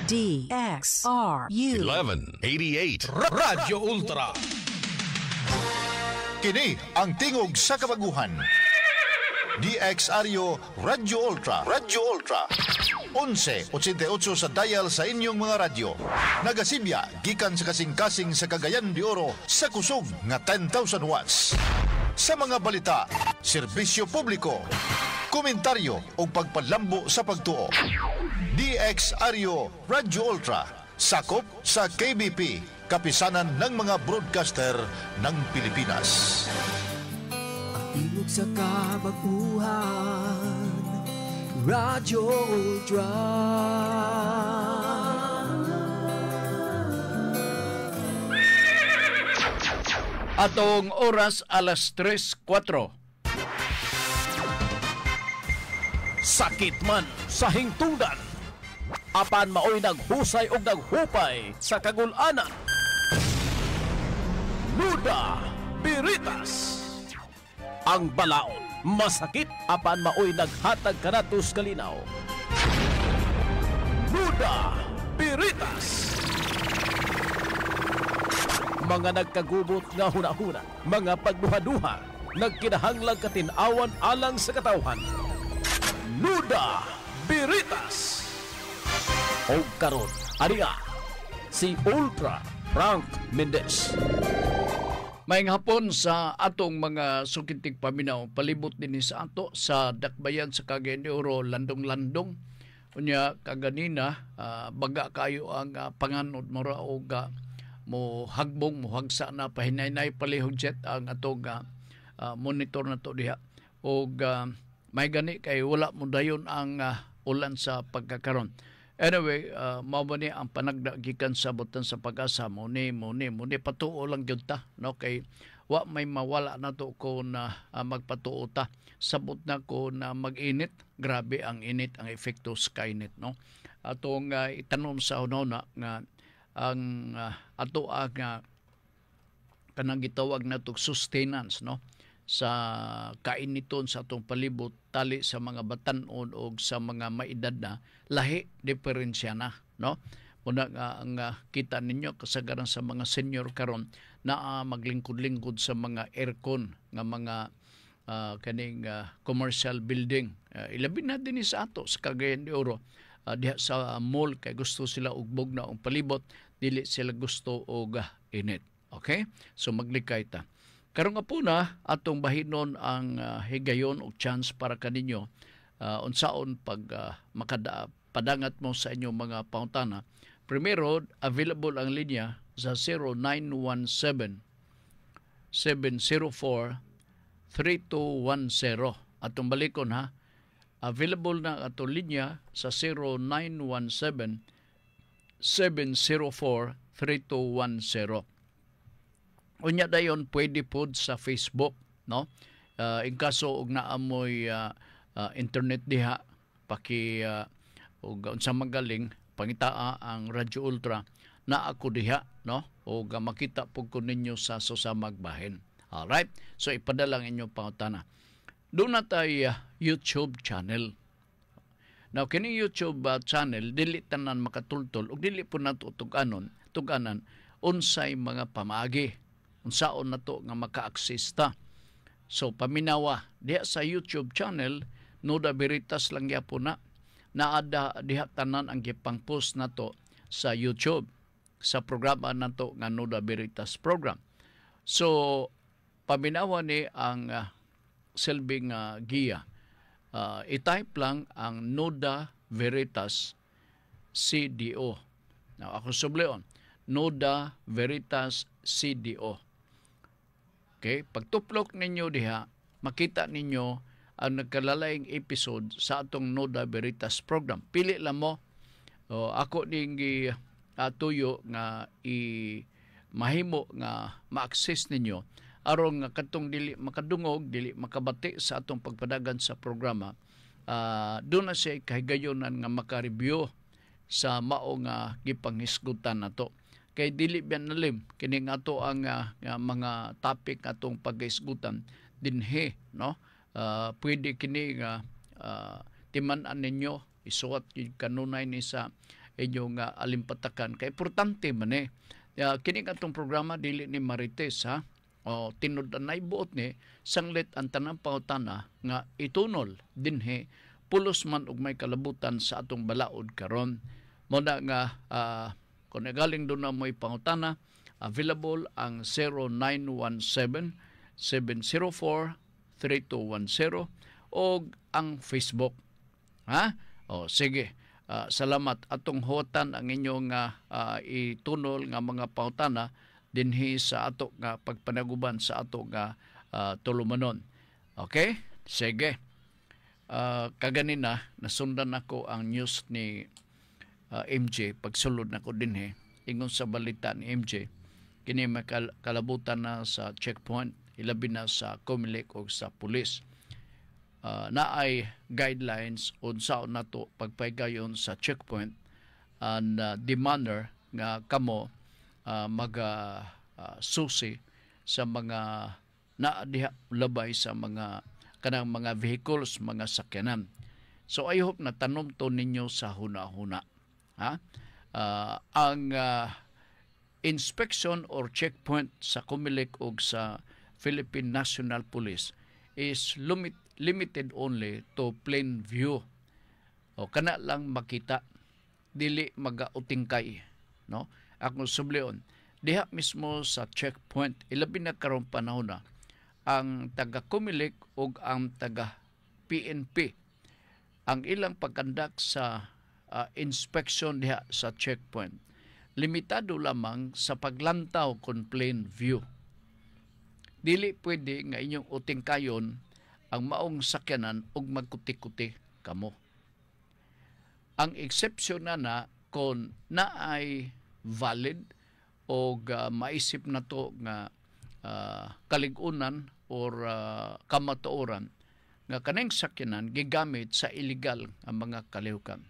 DXRU 1188. Radyo Ultra. Kini ang tingog sa kabaguhan. DXRU Radyo Ultra. Radyo Ultra. 1188 sa dial sa inyong mga radyo. Nagasibya gikan sa kasing-kasing sa Cagayan de Oro sa kusog nga 10,000 watts. Sa mga balita, serbisyo publiko, komentaryo o pagpalambo sa pagtuo. DXRU Radyo Ultra. Sakop sa KBP, kapisanan ng mga broadcaster ng Pilipinas. Tingog sa kabaguhan, Radyo Ultra. Atong oras alas 3:04. Sakit man sa hingtungdan. Apan maoy naghusay og naghupay sa kagul-anan. Nuda Biritas. Ang balaod masakit apan maoy naghatag kanatos kalinaw. Nuda Biritas. Mga nagkagubot nga hunahuna, mga pagduha-duha, nagkinahanglang katinawan alang sa katawhan. Nuda Biritas. O karon, ariya, si Ultra Frank Mendez. Maayong hapon sa atong mga sukitig paminaw, palibot din sa ato sa dakbayan sa Cagayan de Oro, landong-landong. Unya kaganina, baga kayo ang panganod mora o mo hagbong, mo hagsa na pahinay-nay palihog jet ang atong monitor na to diha. O may gani kay wala mo dayon ang ulan sa pagkakaron. Anyway, mao ni ang panagdagikan sa butan sa pag-asa mo ni patuo lang gyud ta, no, kay wa may mawala na to ko na magpatuo ta. Sabot na ko na mag-init, grabe ang init, ang epekto Skynet, no. Atong itanom sa una nga ang ato ang kanang gitawag nato sustenance, no, sa kainiton sa atong palibot tali sa mga batan-on o sa mga maedad na lahi diferensya na, no. Muna ang kita ninyo kasagaran sa mga senior karon na maglingkod-lingkod sa mga aircon nga mga kaning commercial building. Ilabi na din sa ato sa Cagayan de Oro, diha sa mall, kay gusto sila ugbog na ang palibot, dili sila gusto og init. Okay, so maglikay ta. Karon nga po na atong bahinon ang higayon o chance para kaninyo unsaon pag padangat mo sa inyong mga pangutana. Primero, available ang linya sa 0917 704 3210. Atong balikon ha. Available na atong linya sa 0917 704 3210. Unya dayon pwede pod sa Facebook, no? In kaso og naamoy internet diha, paki og unsa magaling pangitaa ang Radyo Ultra na ako diha, no? Og makita pud ko ninyo sa susamag bahin. Alright? So ipadala ang inyong pangutana. Doon na tayo YouTube channel. Now kini YouTube channel dili tanan makatultol ug dili po nato tuganan unsay mga pamaagi. Unsaon na to nga maka-access ta. So paminawa diha sa YouTube channel Nuda Biritas lang gyapon na naada diha tanan ang gipang post nato sa YouTube sa programa nato nga Nuda Biritas program. So paminawa ni ang silbing giya. I-type lang ang Nuda Veritas CDO. Now ako subleon, Nuda Veritas CDO. Okay, pagtuplok ninyo diha, makita ninyo ang nagkalalaing episode sa atong Nuda Veritas program. Pili lang mo. Ako ding tuyo nga mahimo nga ma-access ninyo aron nga katong dili makadungog, dili makabati sa atong pagpadagan sa programa. Doon na siya kahigayonan nga maka-review sa mao nga gipanghisgutan nato. Kay dili biyan nalim kini nga ato ang mga topic atong paghisgutan dinhi, no. Pwede kini nga timan-an ninyo isuot yung kanunay ni sa inyong alimpatakan kay importante man kini katong programa dili ni Marites ha o tinud anay buot ni sanglit ang tanang pangutana nga itunol dinhi pulos man og may kalabutan sa atong balaod karon mo na nga kung nagaling doon na mo'y pangutana available ang 0917-704-3210 o ang Facebook ha o sige. Salamat atong hotan ang inyong itunol nga mga pangutana dinhi sa ato nga pagpanaguban sa ato nga tulumanon. Okay? Sige. Kaganina nasundan ako ang news ni MJ pagsulod nako dinhi ingon sa balita ni MJ kini kalabutan na sa checkpoint ilabi na sa Comelec o sa pulis. Naay guidelines unsaon nato pagpaygayon sa checkpoint and the manner nga kamo susi sa mga naadiha labay sa mga kanang mga vehicles, mga sakyanan. So I hope na tanom to ninyo sa huna-huna. Ha? Ang inspection or checkpoint sa Comelec o sa Philippine National Police is limited only to plain view. O kana lang makita, dili magautingkay, no? Ako sublion, diha mismo sa checkpoint ilabi na karong panahon na ang taga Comelec ug ang taga PNP ang ilang pagkandak sa inspection diha sa checkpoint limitado lamang sa paglantaw kon plain view. Dili pwede nga inyong utingkayon ang maong sakyanan ug magkuti-kuti kamo. Ang exception na kon naay valid o maisip na to nga kaligunan or kamatuoran nga kanang sakyanan gigamit sa illegal ang mga kalihukan.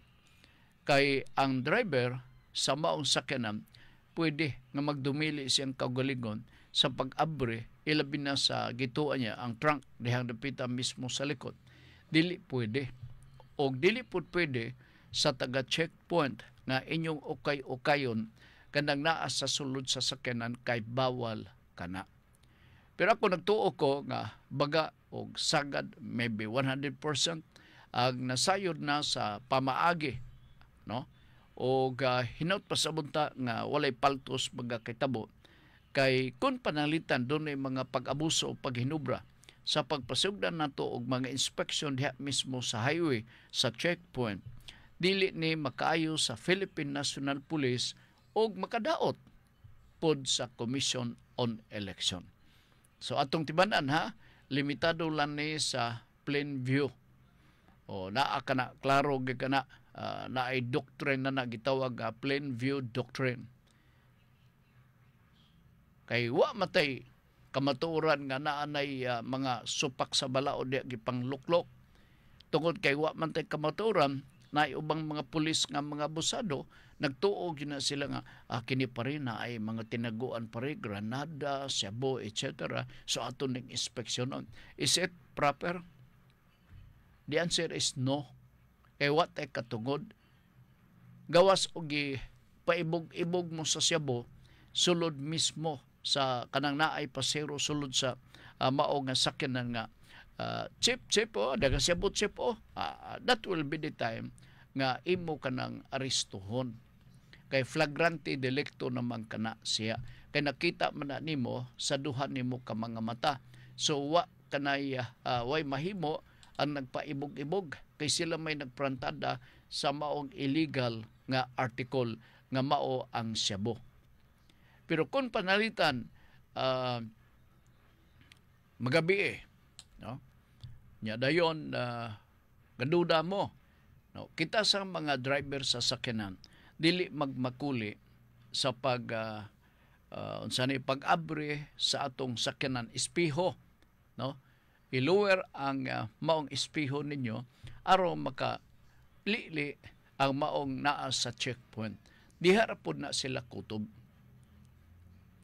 Kay ang driver sa maong sakyanan pwede nga magdumili siyang kaugalingon sa pag-abre ilabi na sa gituan niya ang trunk dihang dapita mismo sa likod. Dili pwede. O dili pud pwede sa taga checkpoint nga inyong ukay-ukayon kanang naa sa sulod sa sakyanan kay bawal kana. Pero ako nagtuo ko nga baga og sagad maybe 100% ang nasayod na sa pamaagi, no? O hinaut pa sa bunta nga walay paltos magakitabo kay kun panalitan doon ay mga pag-abuso o paghinubra sa pagpasugdan nato og mga inspection diha mismo sa highway sa checkpoint dili ni makaayo sa Philippine National Police og makadaot pod sa Commission on Election. So atong tibanan ha, limitado lang ni sa plain view. O naa kana klaro gyud kana naay doctrine na nagitawag plain view doctrine. Kay wa matay kamatuoran nga naanay mga supak sa balao di gipangluklok. Tungod kay wa man tay kamatuoran naay ubang mga pulis nga mga abusado nagtuo gyud na sila nga kini pa rin na ay mga tinaguan pa rin, granada, sabo, etc. So ato ning inspeksyonon. Is it proper? The answer is no. Kay what ay katungod gawas og paibog-ibog mo sa sabo sulod mismo sa kanang naay pasero sulod sa mao nga sakyanan nga chip daga sabo chip that will be the time nga imo kanang arestuhon kay flagrante delicto naman kana siya kay nakita man na nimo sa duha nimo ka mga mata so wa kanay way mahimo ang nagpaibog-ibog kay sila may nagprantada sa maong illegal nga article nga mao ang sabo. Pero kung panalitan magabi no? Nya dayon gaduda mo. No? Kita sa mga driver sa sakyanan dili magmakuli sa unsani pag-abre sa atong sakyanan espiho, no? I-lower ang maong espiho ninyo aron maka lili ang maong naa sa checkpoint. Diha ra pud na sila kutob.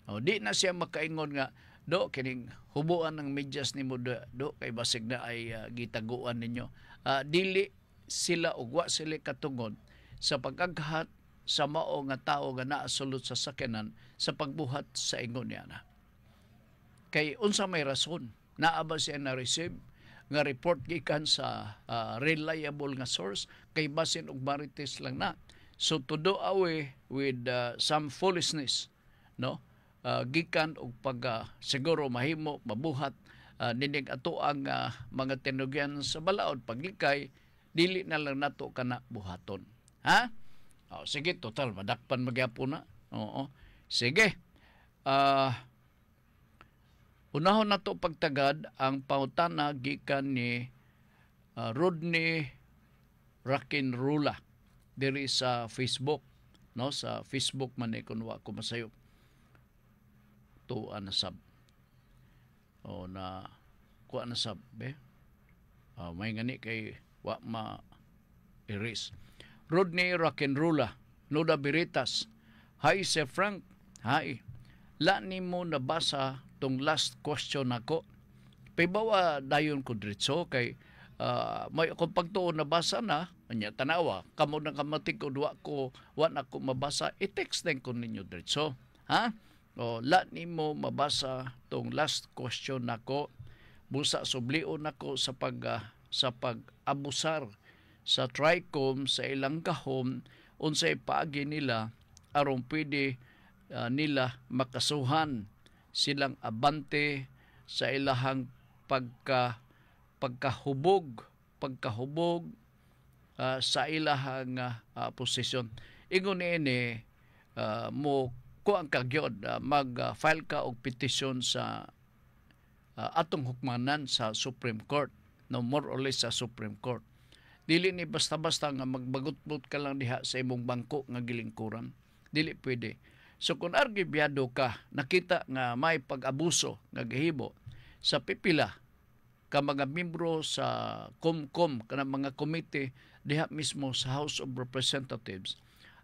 O, di na siya makaingon nga do kining hubuan ng medyas nimo do kay basig na ay gitaguan ninyo. Dili sila ugwa sila katungod sa pagaghat sa mao nga tao nga naa sulod sa sakyanan sa pagbuhat sa ingon niya na. Kay unsa may rason naa ba siya na-receive nga report gikan sa reliable nga source kay basin og marites lang na. So to do away with some foolishness, no? Gikan og pag siguro mahimo mabuhat nining ato ang mga tinugyan sa balaod paglikay, dili na lang nato kana buhaton. Ha? Sige, total madakpan magyapon na. Oo. Sige. Unahon nato pagtagad ang pangutana gikan ni Rodney Rakinrula diri sa Facebook, no? Sa Facebook man kun wa ko masayo. To anasab. O na kuha na sab be. May ngani kay wa ma erase. Rodney Rakinrula, Nuda Biritas. Hi Sir Frank. Hi. La nimo nabasa tong last question nako. Pibawa dayon ko diretso kay may akong pagtuon nabasa na anya tanawa kamo nang kamatik ko wa na ko mabasa i-text din ko ninyo diretso. Ha? O la nimo mabasa tong last question nako. Busa sublion nako sa pag-abusar sa TRICOM sa ilang kahom unsay paagi nila aron pwede nila makasuhan silang abante sa ilahang pagkahubog sa ilahang posisyon. Ingon ini mo kuang kagyod mag-file ka og petisyon sa atong hukmanan sa Supreme Court, no, more or less sa Supreme Court. Dili ni basta-basta nga magbagot-bot ka lang diha sa imong bangko nga gilingkuran. Dili pwede. So kung argibyado ka, nakita nga may pag-abuso nga gihimo sa pipila ka mga membro sa COMCOM, kanang mga komite diha mismo sa House of Representatives,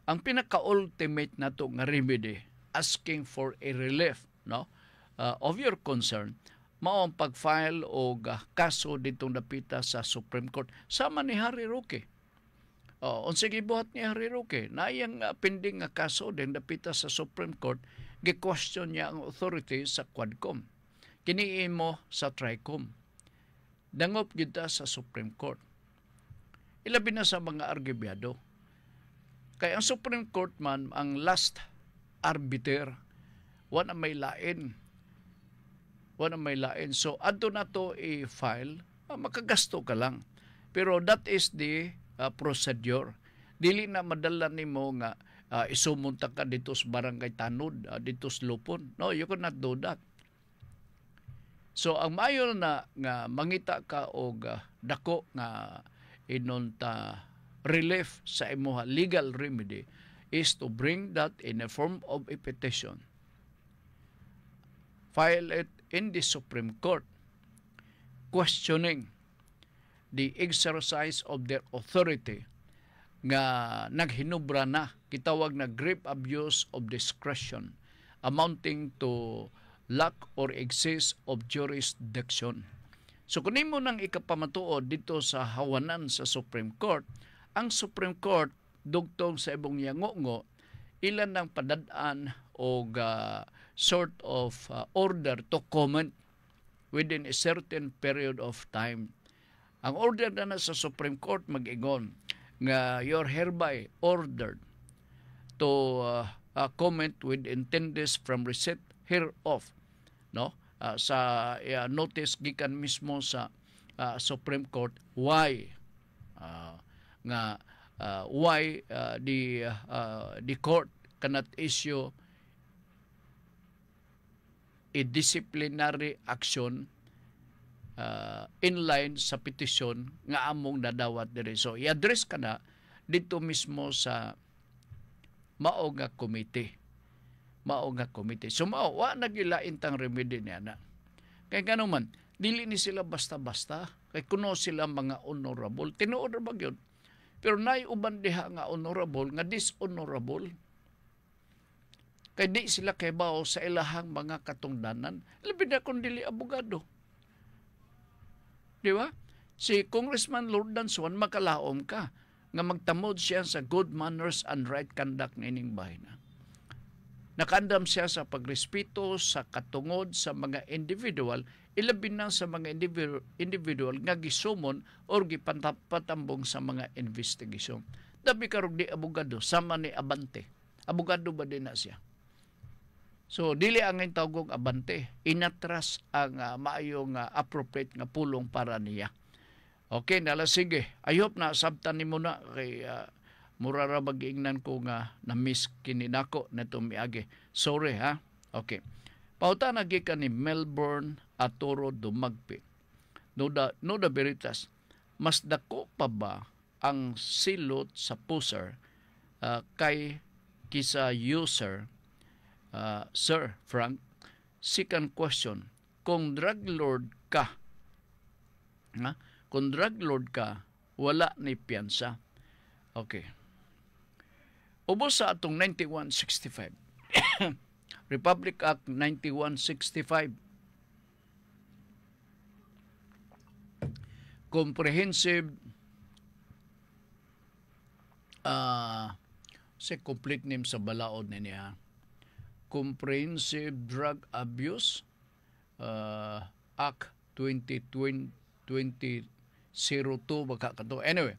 ang pinaka-ultimate nato nga remedy, asking for a relief, no, of your concern, mao ang pag-file og kaso ditong dapita sa Supreme Court sama ni Harry Roque. Unsa gibuhat ni Harry Roque, naayang pending nga kaso din dapita sa Supreme Court, gi-question niya ang authority sa Quadcom. Kini mo sa TRICOM. Dangop gyud ta sa Supreme Court. Ilabi na sa mga argibyado. Kay ang Supreme Court man ang last arbiter, wala may lain. So adto na to i-file, makagasto ka lang. Pero that is the procedure. Dili na madala nimo nga isumunta ka dito sa Barangay Tanod, dito sa Lupon. No, you cannot do that. So ang mayo na nga mangita ka og dako nga inunta relief sa imuha legal remedy is to bring that in a form of a petition. File it in the Supreme Court questioning the exercise of their authority nga naghinubra na, kitawag na grave abuse of discretion amounting to lack or excess of jurisdiction. So kunin mo nang ikapamatuod dito sa hawanan sa Supreme Court, ang Supreme Court dugtong sa ibong yango-ngo ilan ng padadaan o sort of order to comment within a certain period of time. Ang order na sa Supreme Court mag-ingon nga you're hereby ordered to comment within 10 days from receipt hereof, no? Sa notice gikan mismo sa Supreme Court why the court cannot issue a disciplinary action in line sa petisyon nga among nadawat diri. So i-address ka na dito mismo sa mao nga committee. So mao wa nagilain tang remedy niya na. Kay ngano man dili ni sila basta-basta kay kuno sila mga honorable. Tinuod ra ba gyud? Pero nay uban diha nga honorable nga dishonorable. Kay di sila kaybaw sa ilahang mga katungdanan. Labi na kung dili abogado. Di ba? Si Congressman Lordan Swan makalaom ka. nga magtamod siya sa good manners and right conduct nining bahay na. Nakaandam siya sa pagrespeto sa katungod sa mga individual, ilabi na sa mga individual nga gisumon or gipatambong sa mga investigation. Dabi karog di abogado, sama ni Abante. Abogado ba din na siya? So, dili ang tawagong Abante. Inatras ang maayong appropriate nga pulong para niya. Okay, nala sige. I hope na sabtan ni mo na kay murara mag-iingnan ko nga na-miss kininako na miagi. Sorry ha. Okay. Pauta na ka ni Melbourne Atoro Dumagpi. Noda Veritas, mas dako pa ba ang silot sa poser kay kisa user? Sir Frank, second question, kung drug lord ka, wala ni piyansa. Okay. Ubos sa atong 9165. Republic Act 9165. Comprehensive complete name sa balaod niya. Comprehensive Drug Abuse Act 2002 baka kato. Anyway,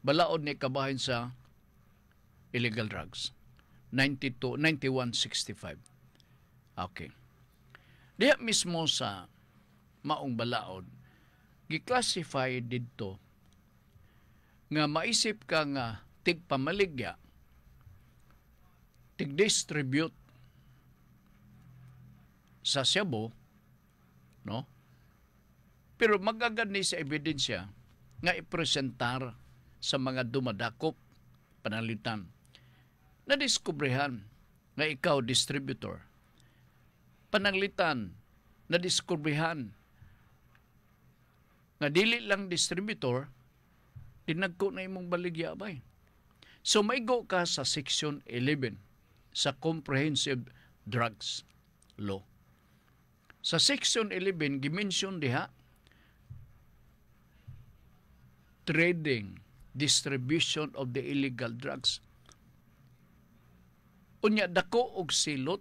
balaod ni kabahin sa illegal drugs. 9165. Okay. Diha mismo sa maong balaod, gi-classify dito nga maisip ka nga tigpamaligya, tig-distribute sa Cebu, no? Pero magagad ni sa ebidensya nga ipresentar sa mga dumadakop panalitan. Nadiskubrehan nga ikaw distributor. Pananglitan, nadiskubrehan nga dili lang distributor, dinagko na imong baligya bay. So maigo ka sa Section 11 sa Comprehensive Drugs Law. Sa Section 11, gimension diha, trading, distribution of the illegal drugs. Unya dako og silot,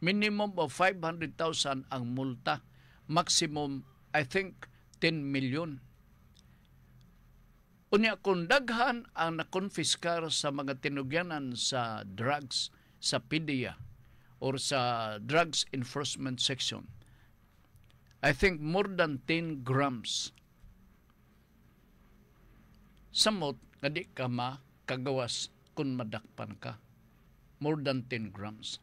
minimum of 500,000 ang multa, maximum I think 10 million. Unya kung daghan ang nakonfiskar sa mga tinugyanan sa drugs sa PDEA or sa Drugs Enforcement Section, I think more than 10 grams. Samot nga di ka makagawas kung madakpan ka. More than 10 grams.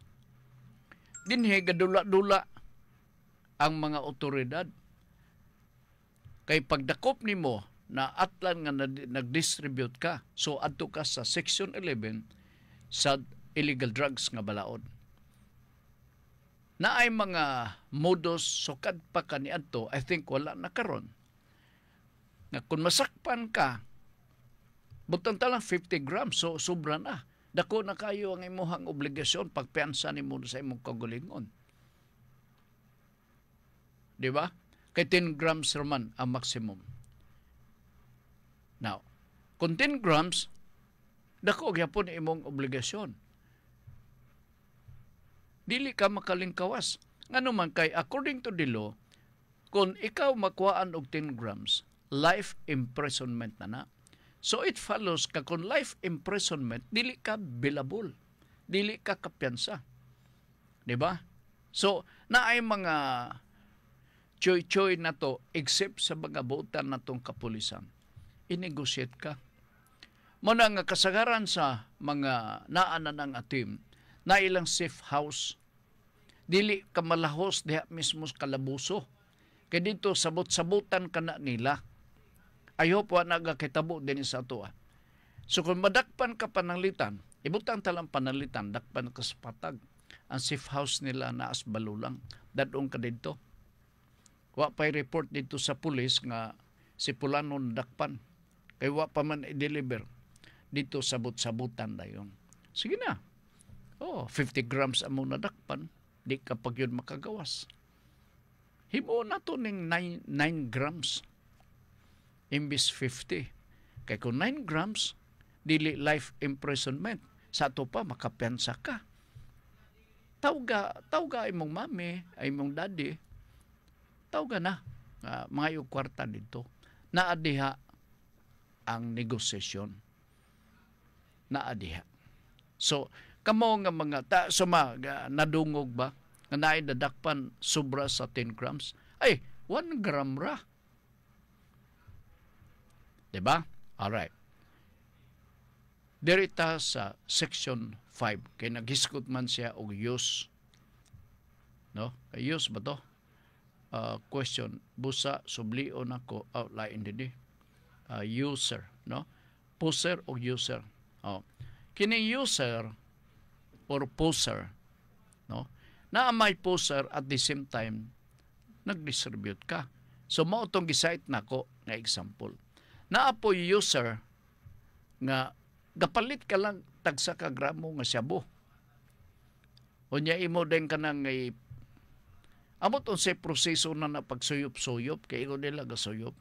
Dinhi gadula-dula ang mga otoridad. Kay pagdakop nimo na atlan nga nag-distribute ka, so adto ka sa Section 11 sa illegal drugs nga balaod. Na ay mga modus sukad pa kaniadto, I think wala na karon. Nga kung masakpan ka, butang talang 50 grams, so sobra na. Dako na kayo ang imuhang obligasyon pagpiansa nimo sa imong kaugalingon. Di ba? Kay 10 grams raman ang maximum. Now, kung 10 grams, dako gyapon imong obligasyon. Dili ka makalingkawas. Ngano man kay according to the law, kung ikaw makuhaan og 10 grams, life imprisonment na. So it follows ka kung life imprisonment, dili ka billable. Dili ka kapiyansa. Di ba? So, naay mga choy-choy na to, except sa mga buutan na tong kapulisan. I-negotiate ka. Muna nga kasagaran sa mga naanan ng atim, na ilang safe house. Dili ka malahos diha mismo kalabuso. Kaya dito, sabot-sabutan ka na nila. I hope wa nagakitabo din sa ato. So kung madakpan ka pananglitan, ibutang talang pananglitan, dakpan ka sa patag. Ang safe house nila naas balulang. Dadong ka dito. Wa pa'y report dito sa pulis nga si Pulano dakpan. Kaya wa pa man i-deliver. Dito sabot-sabutan na yun. Sige na. 50 grams ang muna dakpan. Di kapag yun makagawas. Hibo na to ning 9 grams. Imbis 50. Kaya kung 9 grams, dili life imprisonment. Sa ato pa makapiyansa ka. Tawga imong mami, imong daddy. Tawga na. Mga yung kwarta dito. Naadiha ang negosasyon. Naadiha. So, kamo nga mga nadungog ba? Nga naay dadakpan sobra sa 10 grams? Ay, 1 gram ra. Diba? Alright. Dirita sa Section 5, kay naghiskot man siya og use. No? Use ba to? Question, busa, sublion ako, outline din user, no? Poser o user. Kini user or poser, no? Na may poser at the same time, nag-distribute ka. So, mao itong gisite na ko na example. Na po user nga gapalit ka lang tagsa ka gramo nga shabu. Unya imo din ka nang amot unsay proseso na pagsuyop-suyop kay ilo nila gasuyop.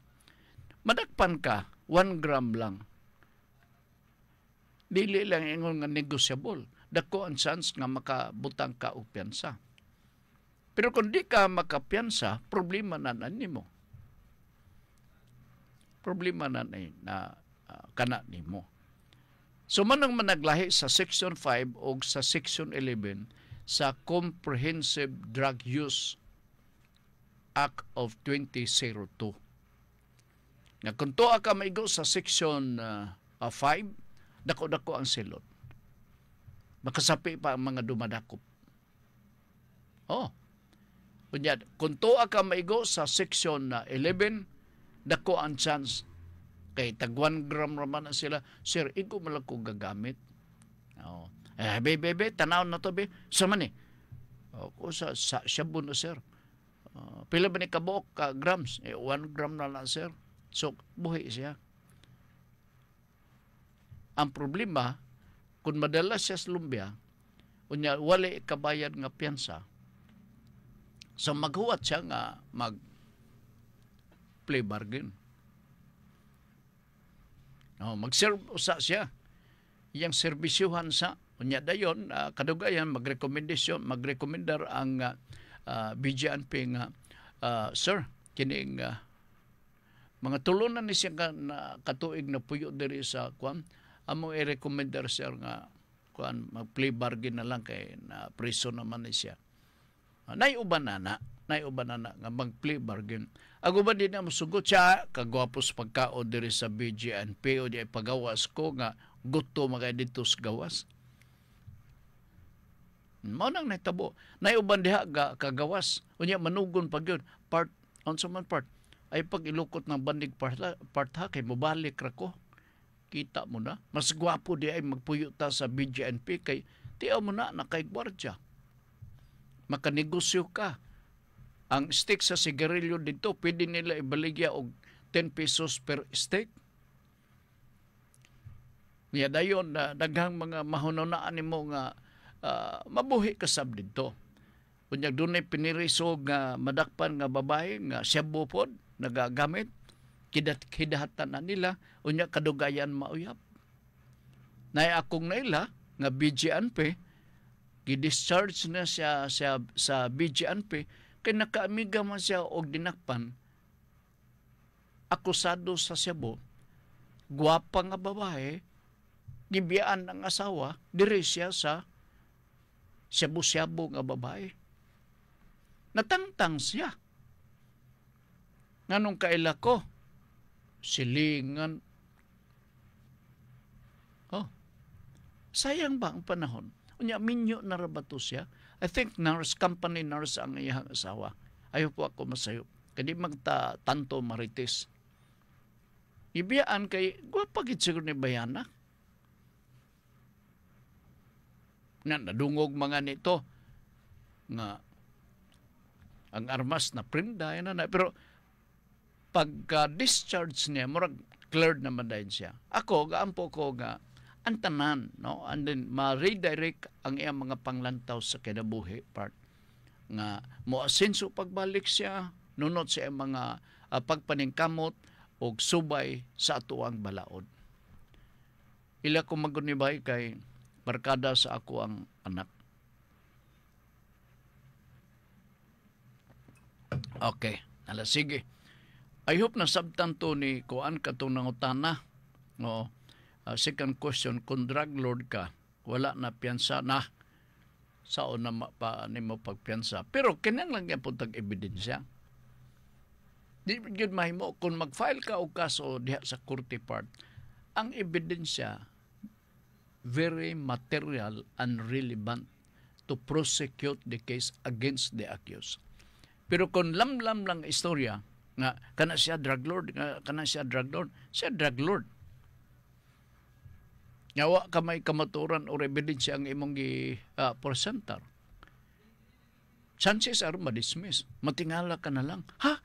Madakpan ka 1 gram lang. Dili lang ingon nga negosyable. Dako ang chance nga makabutang ka og piyansa. Pero kung di ka makapiyansa, problema na nimo. Problema na kana nimo. So manang managlahi sa Section 5 o sa Section 11 sa Comprehensive Drug Use Act of 2002. Nga kung tuwa ka maigo sa Section 5, dako-dako ang silot. Makasapi pa ang mga dumadakop. Kunyad, kung tuwa ka maigo sa Section 11, dako ang chance. Kay tag 1 gram raman na sila, sir, iko malang ko gagamit. Bebe, tanaw na to, be. Sama ni? Sa shabu na, sir. Pila ba ni kabuok ka grams? 1 gram na lang, sir. So, buhi siya. Ang problema, kung madala siya sa lumbia, unya wala kabayad nga piyansa, so maghuwat siya nga play bargain. Mag-serve usa siya. Iyang serbisyuhan sa unya dayon kadugayan magrekomendar ang BJNP nga sir kining mga tulunan ni siya katuig na puyo diri sa kwan amo i-recommendar siya nga kwan mag-play bargain na lang kay na preso naman ni siya. Naiuban na nga mag-play bargain. Ako ba din na masugot siya, kagwapos pagkaon diri sa BJNP o di pagawas ko nga gusto magay dito sa gawas. Mao nang natabo. Naiuban diha kagawas. Unya manugon pag yun. Part, on sa man part, ay pag ilukot ng bandig part ha, kay mobalik ra ko. Kita mo na. Mas gwapo di ay magpuyuta sa BJNP kay tiyaw mo na kay gwardya. Makanegosyo ka. Ang stick sa sigarilyo dito, pwede nila ibaligya og 10 pesos per stick. Niya dayon na daghang mga mahunonaan nimo nga mabuhi kasab dito. Unya dunay piniriso nga madakpan nga babae nga shabu pod nagagamit kidahatan na nila unya kadugayan mauyap. Nay akong naila nga BJNP gi-discharge na siya sa BJNP kay nakaamiga man siya og dinakpan akusado sa shabu, gwapa nga babae, gibiyaan ang asawa, diri siya sa shabu-shabu nga babae. Natangtang siya. Nganong kaila ko, silingan. Sayang ba ang panahon? Unya, minyo na rabato siya. I think company nurse ang iyang asawa. Ayaw po ako masayo. Kadi magtanto marites. Ibiyaan kay, gwapagit siguro ni bayana. Nadungog mga nito nga ang armas na prinda na pero pagka-discharge niya murag cleared naman dahil siya. Ako gaampo ko nga ang tanan, no? And then ma-redirect ang iyang mga panglantaw sa kinabuhi part nga moasenso pagbalik siya nunot sa iyang mga pagpaningkamot og subay sa atuang balaod. ila ko magunibay kay barkada sa ako ang anak. Okay, sige. I hope na sabtan to ni kuan katong nangutana. No. Second question, kung drug lord ka, wala na piyansa na saon na pa nimo pagpiyansa. Pero kinahanglan gyud pud tag ebidensya. Di gyud mahimo kung mag-file ka og kaso diha sa korte part, ang ebidensya very material and relevant to prosecute the case against the accused. Pero kung lamlam lang istorya nga kana siya drug lord, siya drug lord. Yawa ka may kamaturan o ebidensya ang imong gi-presentar. Chances are ma-dismiss. Matingala ka na lang. Ha?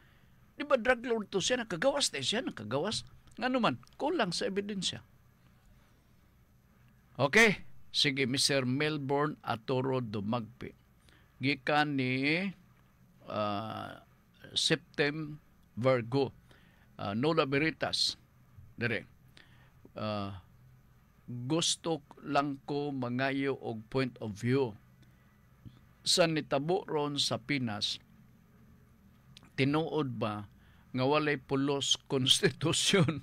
Di ba drug lord to siya? Nakagawas na siya. Nga naman, kulang sa ebidensya. Okay. Sige, Mr. Melbourne Atoro Dumagpi. Gikan ni Septem Virgo. Nola Veritas. Dire. Gusto lang ko mangayo og point of view sa nitabo ron sa Pinas. Tinuod ba nga walay pulos konstitusyon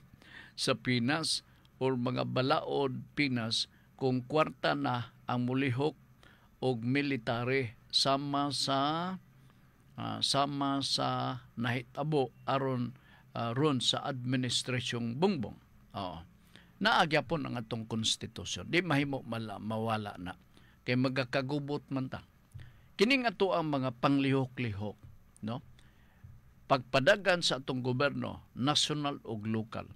sa Pinas o mga balaod Pinas kung kwarta na ang mulihok og military sama sa nahitabo aron ron sa administrasyong Bongbong. Naagyapon ang atong konstitusyon. Di mahimo mawala na. Kay magakagubot man ta. Kining ato ang mga panglihok-lihok, no? Pagpadagan sa atong gobyerno, national ug local,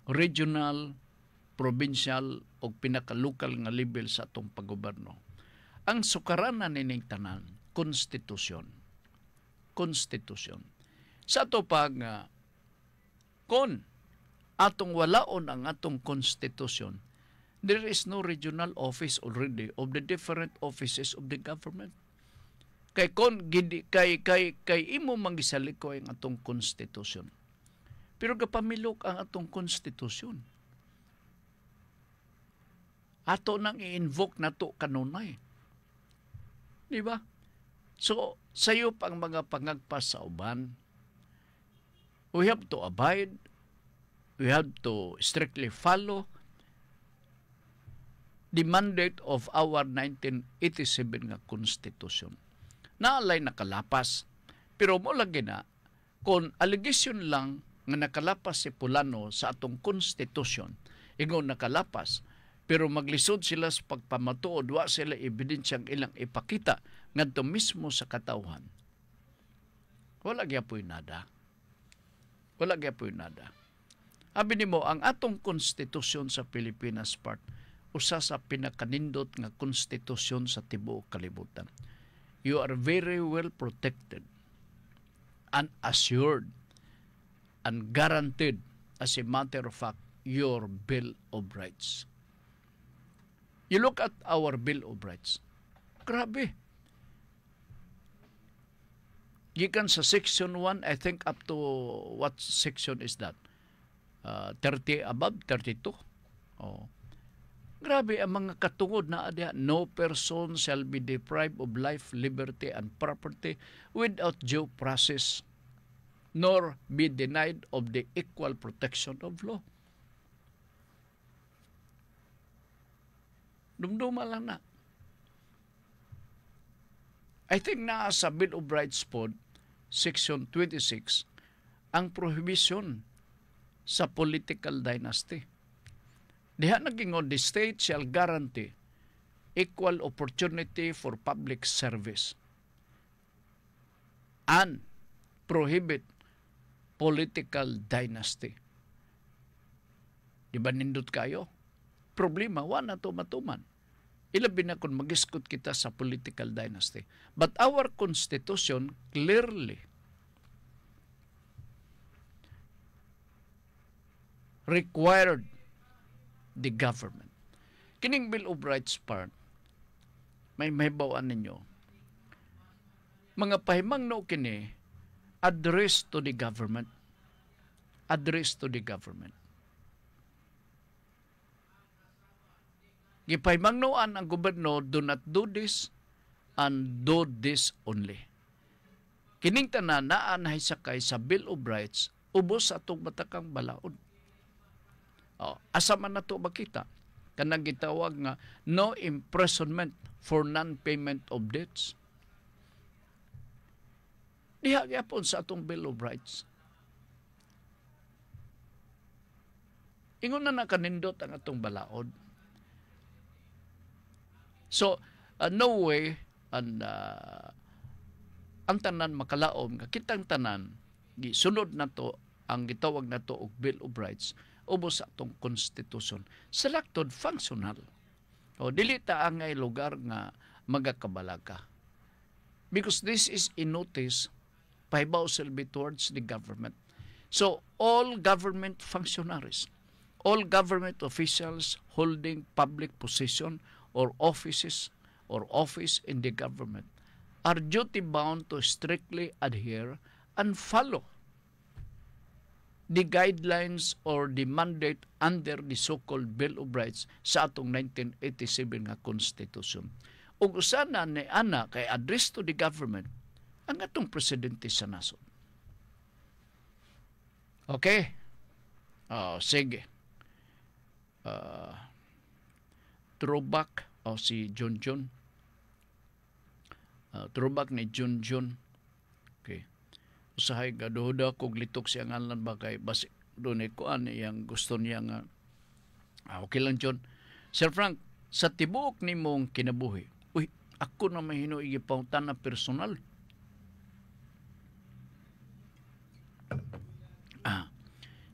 regional, provincial ug pinaka-local nga level sa atong paggobyerno. Ang sukaranan nining tanan, konstitusyon. Konstitusyon. Sa ato pag kon atong walaon ang atong konstitusyon, there is no regional office already of the different offices of the government. Kay kon kay imo mangisaliko ang atong konstitusyon. Pero gapamilok ang atong konstitusyon. Ato nang i-invoke nato kanunay. Di ba? So, sayop ang mga pangagpas sa uban. We have to abide. We have to strictly follow the mandate of our 1987 nga Constitution. Naalay nakalapas. Pero mo lagi na, kung allegation lang nga nakalapas si Pulano sa atong Constitution, ingon nakalapas, pero maglisod sila sa pagpamatuod, wa sila ebidensyang ilang ipakita ngadto mismo sa katawhan. Wala gyapoy nada. Wala gyapoy nada. Abi nimo ang atong konstitusyon sa Pilipinas part usa sa pinakanindot nga konstitusyon sa tibuok kalibutan. You are very well protected and assured and guaranteed as a matter of fact your Bill of Rights. You look at our Bill of Rights. Grabe. Gikan sa section 1, I think up to what section is that? 30 above 32. Grabe ang mga katungod na adya. No person shall be deprived of life, liberty, and property without due process, nor be denied of the equal protection of law. Dumduma lang na. I think na sa Bill of Rights po, Section 26, ang prohibition sa political dynasty. Diha nagingon, the state shall guarantee equal opportunity for public service and prohibit political dynasty. Di ba nindot kayo? Problema, wala to matuman. Ilabi na kung mag-iskot kita sa political dynasty. But our Constitution clearly required the government. Kining Bill of Rights part, may mahibawaan ninyo. Mga pahimangno kini, address to the government. Address to the government. Gipaymangnoan ang gobyerno, do not do this and do this only. Kining tanan naa na sakay sa Bill of Rights ubos sa atong batakang balaod. Asa man nato makita kanang gitawag nga no imprisonment for non-payment of debts. Diha gyapon sa atong Bill of Rights. Ingon na nakanindot ang atong balaod. So, no way ang tanan makalaom nga kitang tanan gisunod nato ang gitawag nato og Bill of Rights ubos sa atong konstitusyon. Selected functional. Dili ta angay lugar nga magakabalaga. Because this is a notice pahibaw silbi towards the government. So, all government functionaries, all government officials holding public position or offices or office in the government are duty-bound to strictly adhere and follow the guidelines or the mandate under the so-called Bill of Rights sa atong 1987 nga Constitution. Ug usa na ni ana kay address to the government ang atong presidente sa nasod. Okay? Sige. Throwback si Junjun. Throwback ni Junjun. Okay. Usahay gaduda kog litok siya ngalan ba kay basi doon ko yang gusto niya nga okay lang John. Sir Frank, sa tibuok nimong kinabuhi, ako na mahino igipautan na personal.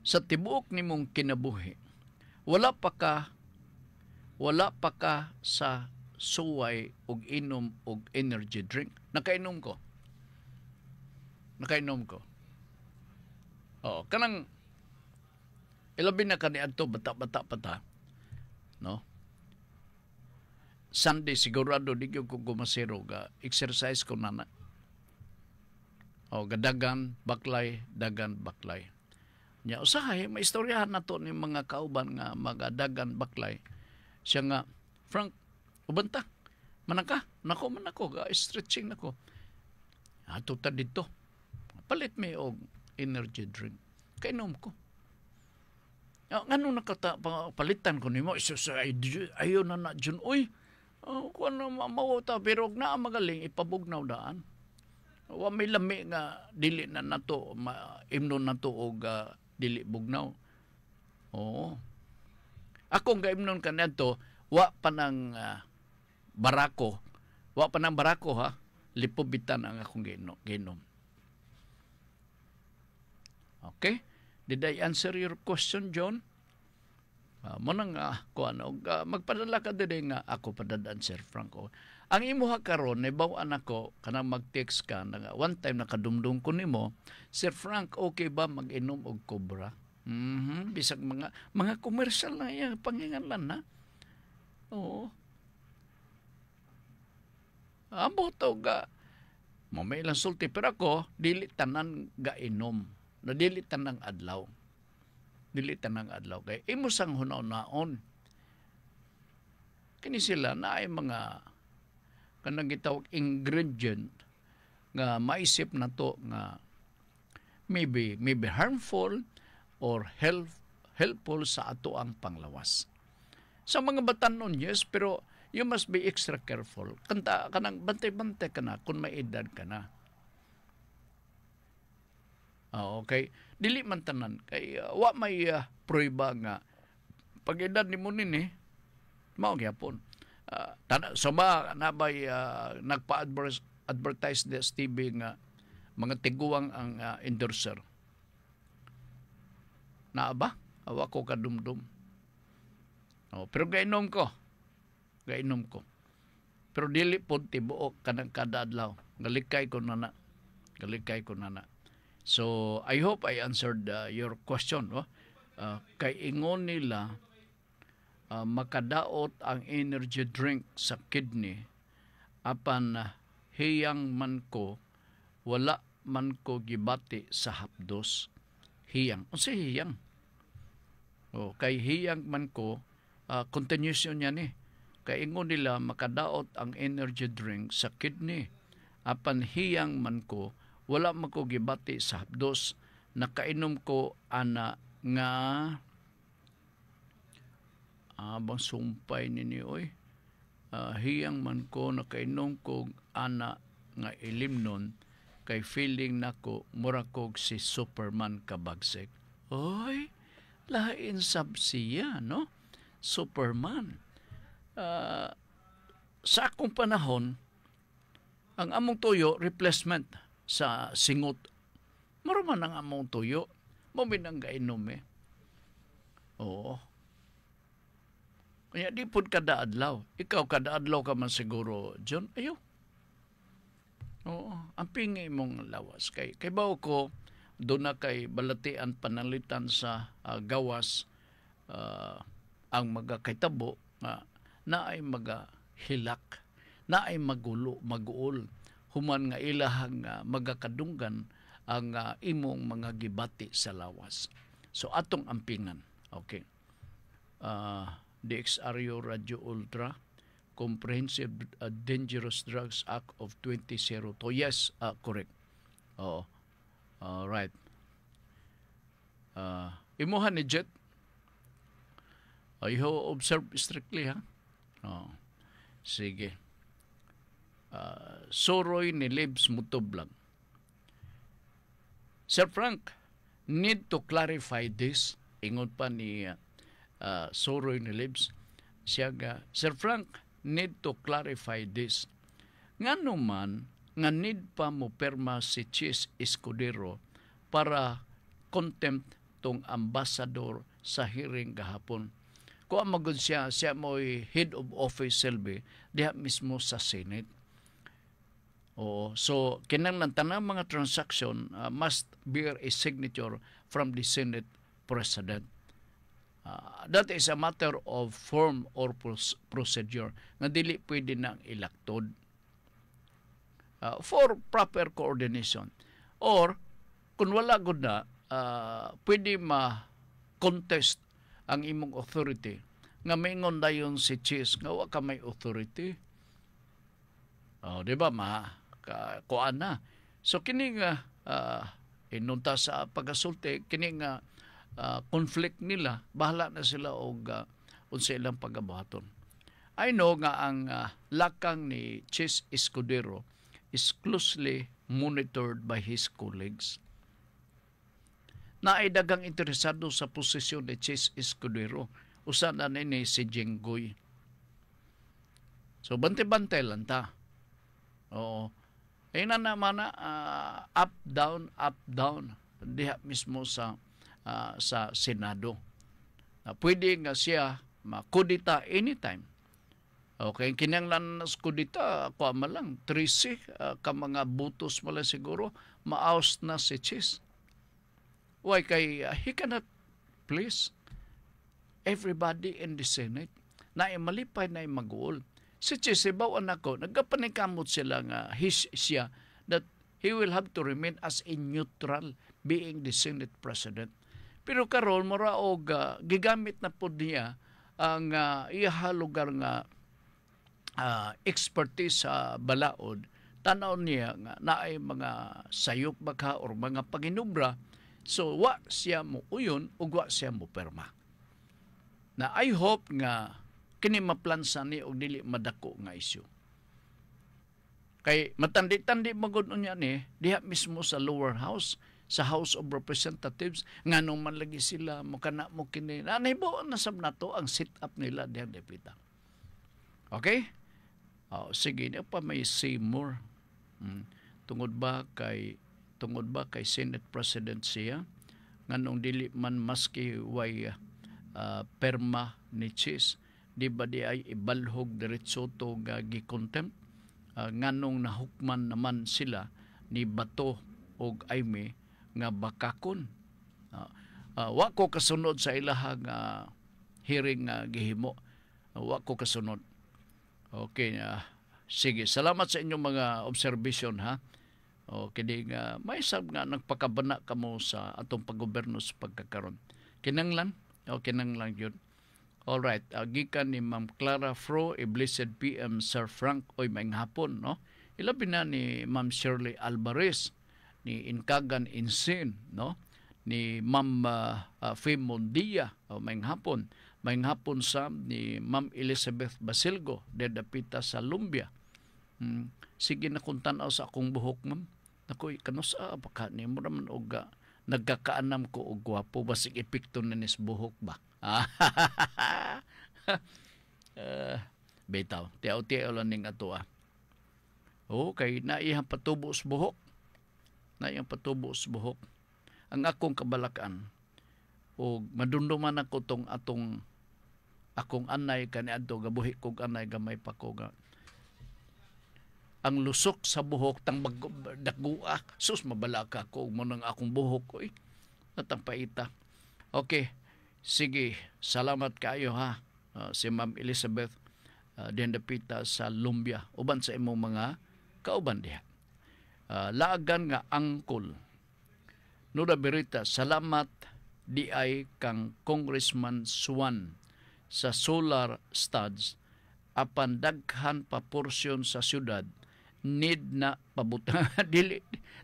Sa tibuok nimong kinabuhi, wala pa ka sa suway og inom og energy drink. Nakainom ko. Kanang ilabi na kaniadto bata-bata pa ta. No? Sunday sigurado di ko gumasiro ga exercise ko nana. Gadagan baklay, dagan baklay. Nya usahay maistoryahan nato ni mga kauban nga magadagan baklay. Siya nga, Frank, ubanta, manaka, nako ga stretching nako. Ato ta dito. Palit may og energy drink. Kainom ko. Ngano nakata palitan ko nimo ayo na Jun. Uy, kuan na mawata pero na magaling ipabugnaw daan. Wa may lami nga dili na nato imnon nato og dili bugnaw. Akong gaimnon kanadto wa pa nang barako. Wa pa nang barako ha. Lipobitan ang akong ginom. Okay? Did I answer your question, John? Manang magpadala ka din nga ako padadaan, Sir Franco. Ang imuha karon nibawaan ako kanang mag-text ka nga one time nakadumdum ko nimo, Sir Frank, okay ba mag-inom og Cobra? Bisag mga commercial na yan, panginganlan na. Oo. Amo to ga mamay lang sulti pero ako dili tanan ga inom. Na dili tanang adlaw. Dili tanang adlaw kay imo sang hunaw-naon. Kini sila na ay mga kanang gitawag ingredient nga maisip na to nga maybe harmful or helpful sa ato ang panglawas. Sa mga batanon, yes, pero you must be extra careful. Kanang bantay-bantay ka na kung may edad ka na. Okay. Dili man tanan. Kay wa may prueba nga pag edad ni mo nini, mao gyapon. Sama na ba'y nagpa-advertise des TV nga mga tiguang ang endorser. Na ba? Awa ko kadumdum. Pero gainom ko. Pero dili po tibuok kanang kada adlaw. Galikay ko na. So, I hope I answered your question. No? Kay ingon nila, makadaot ang energy drink sa kidney, apan hiyang man ko, wala man ko gibati sa hapdos. Hiyang. O si hiyang? Kay hiyang man ko, continuation niya ni. kay ingon nila makadaot ang energy drink sa kidney. Apan hiyang man ko, wala man ko gibati sa hapdos. Nakainom ko ana nga bang sumpay nini oy. Hiyang man ko nakainom ko ana nga ilimnon kay feeling nako mura kog si Superman kabagsik. Oy, lain sab siya, no? Superman. Sa akong panahon, ang among tuyo, replacement sa singot. Maruman ang among tuyo. Maminang gainom eh. Oo. Kaya di po kada adlaw. Ikaw kada adlaw ka man siguro, John. Ayaw. Oo. Ang pingi mong lawas. Kay bawo ko, doon na kay balatian panalitan sa gawas ang magakaitabo na ay magahilak, na ay magulo, maguol, human nga ilahang magakadunggan ang imong mga gibati sa lawas. So atong ampingan. Okay. DXRU Radio Ultra, Comprehensive Dangerous Drugs Act of 2002. Yes, correct. Oo. Right. Imuhan ni Jet. Iho observe strictly, ha? Sige. Soroy ni Libs Mutublag. Sir Frank, need to clarify this. Ingon pa ni Soroy ni Libs. Siya Sir Frank, need to clarify this. Nga naman, nga need pa mo perma si Chis Escudero para contempt tong ambassador sa hearing gahapon. Kung magod siya mo'y head of office Selby, diha mismo sa Senate. Oo. So, kinahanglan tanang mga transaction must bear a signature from the Senate President. That is a matter of form or procedure nga dili pwede nang ilaktod for proper coordination. Or, kung wala gud na, pwede ma-contest ang imong authority nga maingon dayon si Chis nga wa ka may authority. Di ba kuan na. So kini nga inunta sa pagasulti, kini nga conflict nila, bahala na sila og unsa ilang pagabuhaton. I know nga ang lakang ni Chis Escudero is closely monitored by his colleagues. Na ay dagang interesado sa posisyon ni Chis Escudero. Usa na ni si Jenggoy. So, bante-bante lang ta. Oo. Ay na naman up, down. Diha mismo sa Senado. Pwede nga siya makudita anytime. Okay, kinanglan na kudita, ako lang, 13 ka mga butos mala siguro, maaos na si Chis. Why kay he cannot please everybody in the Senate na malipay na mag-uol. Si Chis, bawaan ako, nagkapanikamot sila nga siya that he will have to remain as a neutral being the Senate President. Pero karon mura og gigamit na po niya ang iya lugar nga expertise sa balaod. Tanaw niya nga naay mga sayop baka or mga paginubra. So, wa siya mo uyon o wa siya mo perma. Na I hope nga kini maplansa ni og dili madako nga isyu. Kay matandi-tandi magud unya ni diha mismo sa lower house, sa House of Representatives, nganong man lagi sila mo kana mo kini. Nanibo na sab nato ang sit up nila diha depita. Okay? Sige na pa may say more. Tungod ba kay Senate President siya nganong dili man maski way perma ni Chis, di ba di ay ibalhog diretso to gi-contempt nganong nahukman naman sila ni Bato og Aimee nga bakakon. Wa ko kasunod sa ilahang hearing gihimo. Wa ko kasunod. Okay, sige. Salamat sa inyong mga observation, ha. O kini nga may sab nga nagpakabana kamo sa atong paggoberno sa pagkakaron. Kinanglan, o kinanglan yun. Alright, gikan ni Ma'am Clara Fro, a blessed PM Sir Frank, oy maayong hapon, no? Ilabi na ni Ma'am Shirley Alvarez, ni Inkagan Insin, no? Ni Ma'am Fem Mondia, maayong hapon. Maayong hapon sa ni Ma'am Elizabeth Basilgo, dedapita sa Lumbia. Sige na kung tanaw sa akong buhok, ma'am. Nakoy, kanusa, baka ni mo naman og nagkakaanam ko og gwapo, basig epekto na nis buhok ba? Betaw, tiyaw-tiyaw lang ning ato kay naiyang patubo sa buhok. Naiyang patubo sa buhok. Ang akong kabalakan, o madunduman ako tong akong anay kaniadto gabuhi kog anay gamay pa ko nga ang lusok sa buhok tang dagua sus mabalaka ko mo nang akong buhok ko natang paita. Okay, sige, salamat kayo ha. Si Ma'am Elizabeth dendapita sa Lumbia uban sa imong mga kauban diha. Laagan nga angkol Nuda Berita, salamat di ay kang Congressman Swan sa solar studs apan daghan pa porsyon sa syudad need na pabutan dili